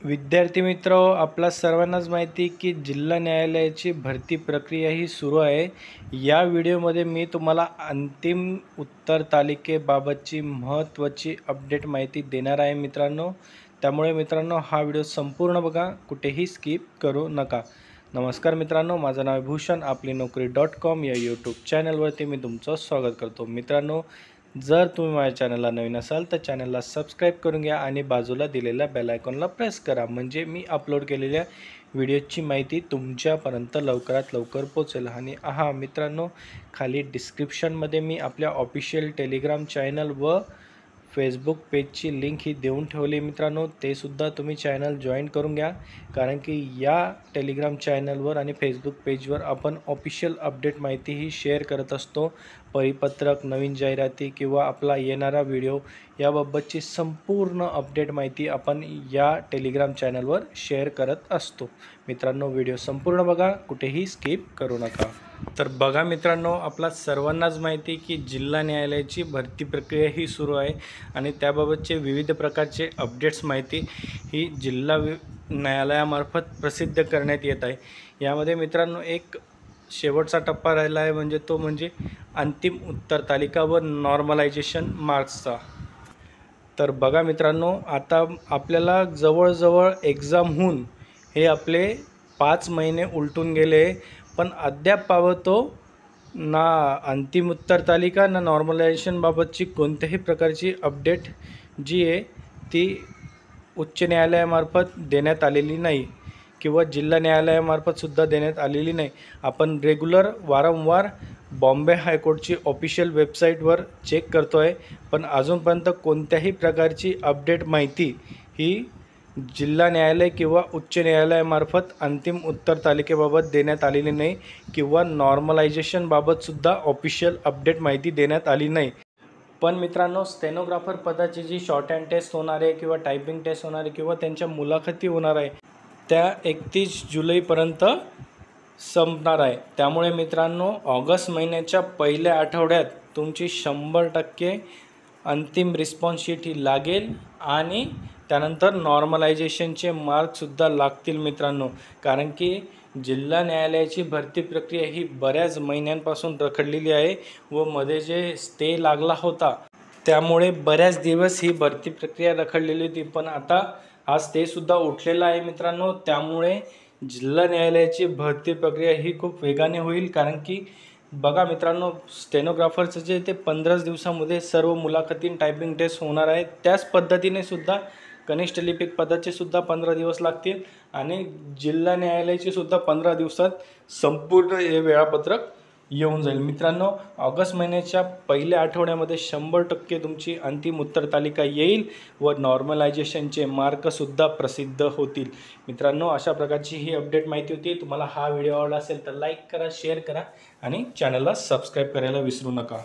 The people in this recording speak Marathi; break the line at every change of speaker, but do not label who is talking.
विद्यार्थी मित्र, आपला सर्वांनाच माहिती की जिल्हा न्यायालयाची भरती प्रक्रिया ही सुरू आहे। या व्हिडिओमध्ये मी तुम्हाला अंतिम उत्तर तालिकेबाबतची महत्त्वाची अपडेट माहिती देणार आहे मित्रांनो। त्यामुळे मित्रांनो हा व्हिडिओ संपूर्ण बघा, कुठेही स्किप करू नका। नमस्कार मित्रांनो, माझं नाव आहे भूषण। आपली नोकरी.com या यूट्यूब चॅनलवरती मी तुमचं स्वागत करतो। मित्रांनो, जर तुम्ही माझ्या चॅनलला नवीन असाल तर चॅनलला सबस्क्राईब करून घ्या आणि बाजूला दिलेल्या बेल आयकॉनला प्रेस करा, म्हणजे मी अपलोड केलेल्या व्हिडिओची माहिती तुमच्यापर्यंत लवकरात लवकर पोहोचेल। आणि मित्रांनो, खाली डिस्क्रिप्शनमध्ये मी आपल्या ऑफिशियल टेलिग्राम चॅनल व फेसबुक पेजची लिंक ही देऊन ठेवली मित्रांनो, ते सुद्धा तुम्ही चॅनल जॉईन करून घ्या। कारण की या टेलिग्राम चॅनलवर आणि फेसबुक पेजवर आपण ऑफिशियल अपडेट माहिती ही शेअर करत असतो। परिपत्रक, नवीन जाहिराती किंवा आपला येणारा व्हिडिओ याबाबतची संपूर्ण अपडेट माहिती आपण या टेलिग्राम चॅनलवर शेअर करत असतो। मित्रांनो, व्हिडिओ संपूर्ण बघा, कुठेही स्किप करू नका। तर बघा मित्रांनो, आपला सर्वांनाच माहिती की जिल्हा न्यायालयाची भरती प्रक्रिया ही सुरू आहे आणि त्याबाबतचे विविध प्रकारचे अपडेट्स माहिती ही जिल्हा न्यायालयामार्फत प्रसिद्ध करण्यात येत आहे। यामध्ये मित्रांनो एक शेवटचा टप्पा राहिला आहे, म्हणजे अंतिम उत्तर तालिका व नॉर्मलायझेशन मार्क्सचा। तर बघा मित्रांनो, आता आपल्याला जवळजवळ एक्झाम होऊन हे आपले 5 महिने उलटून गेले, पण अद्याप पावतो ना अंतिम उत्तर तालिका ना नॉर्मलायझेशन बाबतची कोणत्याही प्रकारची अपडेट जी आहे ती उच्च न्यायालयामार्फत देण्यात आलेली नाही किंवा जिल्हा न्यायालयामार्फत सुद्धा देण्यात आलेली नाही। आपण वारंवार बॉम्बे हायकोर्टची ऑफिशियल वेबसाईटवर चेक करतो आहे, पण अजूनपर्यंत कोणत्याही प्रकारची अपडेट माहिती ही जिल्हा न्यायालय किंवा उच्च न्यायालयामार्फत अंतिम उत्तर तालिकेबाबत देण्यात आलेली नाही किंवा नॉर्मलायझेशनबाबतसुद्धा ऑफिशियल अपडेट माहिती देण्यात आली नाही। पण मित्रांनो, स्टेनोग्राफर पदाची जी शॉर्ट हँड टेस्ट होणार आहे किंवा टायपिंग टेस्ट होणार आहे किंवा त्यांच्या मुलाखती होणार आहे त्या 31 जुलैपर्यंत संपणार आहे। त्यामुळे मित्रांनो, ऑगस्ट महिन्याच्या पहिल्या आठवड्यात तुमची 100% अंतिम रिस्पॉन्स शीट ही लागेल आणि त्यानंतर नॉर्मलायझेशनचे मार्कसुद्धा लागतील मित्रांनो। कारण की जिल्हा न्यायालयाची भरती प्रक्रिया ही बऱ्याच महिन्यांपासून रखडलेली आहे व मध्ये जे स्टे लागला होता त्यामुळे बऱ्याच दिवस ही भरती प्रक्रिया रखडलेली होती, पण आता हा स्टेसुद्धा उठलेला आहे मित्रांनो। त्यामुळे जिल्हा न्यायालयाची भरती प्रक्रिया ही खूप वेगाने होईल। कारण की बघा मित्रांनो, स्टेनोग्राफरचं जे ते 15 दिवसामध्ये सर्व मुलाखती टायपिंग टेस्ट होणार आहे, त्याच पद्धतीने सुद्धा कनिष्ठ लिपिक पदाचे सुद्धा 15 दिवस लागतील आणि जिल्हा न्यायालयाचे सुद्धा 15 दिवसात संपूर्ण हे वेळापत्रक येऊन जाईल मित्रांनो। ऑगस्ट महिन्याच्या पहिल्या आठवड्यामध्ये 100% तुमची अंतिम उत्तर तालिका येईल व नॉर्मलायझेशनचे मार्कसुद्धा प्रसिद्ध होतील मित्रांनो। अशा प्रकारची ही अपडेट माहिती होती। तुम्हाला हा व्हिडिओ आवडला असेल तर लाईक करा, शेअर करा आणि चॅनलला सबस्क्राईब करायला विसरू नका।